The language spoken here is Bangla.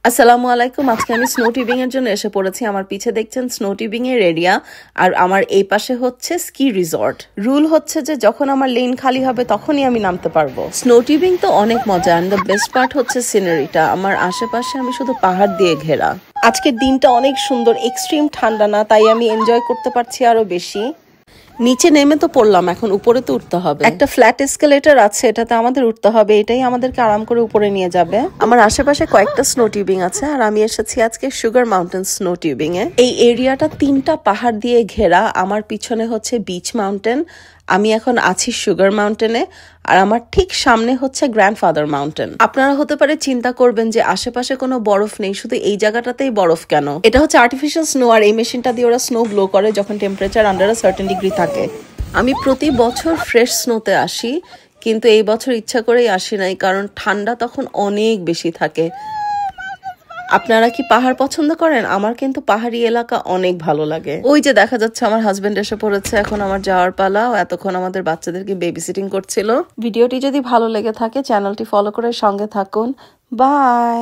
আসসালামু আলাইকুম। আজকে আমি স্নো টিউবিং এর জন্য এসে পড়েছি। আমার পিছে দেখছেন স্নো টিউবিং এর এরিয়া, আর আমার এই পাশে হচ্ছে স্কি রিসর্ট। রুল হচ্ছে যে যখন আমার লেন খালি হবে তখনই আমি নামতে পারবো। স্নো টিউবিং তো অনেক মজা, এন্ড দ্য বেস্ট পার্ট হচ্ছে সিনারিটা। আমার আশেপাশে আমি শুধু পাহাড় দিয়ে ঘেরা। আজকের দিনটা অনেক সুন্দর, এক্সট্রিম ঠান্ডা না, তাই আমি এনজয় করতে পারছি আরো বেশি। নিচে নেমে তো পড়লাম, এখন উপরে তো উঠতে হবে। একটা ফ্ল্যাট এসকেলেটর আছে, এটাতে আমাদের উঠতে হবে, এটাই আমাদেরকে আরাম করে উপরে নিয়ে যাবে। আমার আশেপাশে কয়েকটা স্নো টিউবিং আছে, আর আমি এসেছি আজকে সুগার মাউন্টেন স্নো টিউবিং এ। এই এরিয়াটা 3টা পাহাড় দিয়ে ঘেরা। আমার পিছনে হচ্ছে বিচ মাউন্টেন, আমি এখন আছি সুগার মাউন্টেনে, আর আমার ঠিক সামনে হচ্ছে গ্র্যান্ডফাদার মাউন্টেন। আপনারা হতে পারে চিন্তা করবেন যে আশেপাশে কোনো বরফ নেই, শুধু এই জায়গাটাতেই বরফ কেন? এটা হচ্ছে আর্টিফিশিয়াল স্নো, আর এই মেশিনটা দিয়ে ওরা স্নো গ্লো করে যখন temperature under a certain degree থাকে। আমি প্রতি বছর ফ্রেশ স্নোতে আসি, কিন্তু এই বছর ইচ্ছা করেই আসি নাই, কারণ ঠান্ডা তখন অনেক বেশি থাকে। আপনারা কি পাহাড় পছন্দ করেন? আমার কিন্তু পাহাড়ি এলাকা অনেক ভালো লাগে। ওই যে দেখা যাচ্ছে আমার হাজবেন্ড এসে পড়েছে, এখন আমার যাওয়ার পালা। এতক্ষণ আমাদের বাচ্চাদেরকে বেবি সিটিং করছিল। ভিডিওটি যদি ভালো লেগে থাকে চ্যানেলটি ফলো করে সঙ্গে থাকুন। বাই।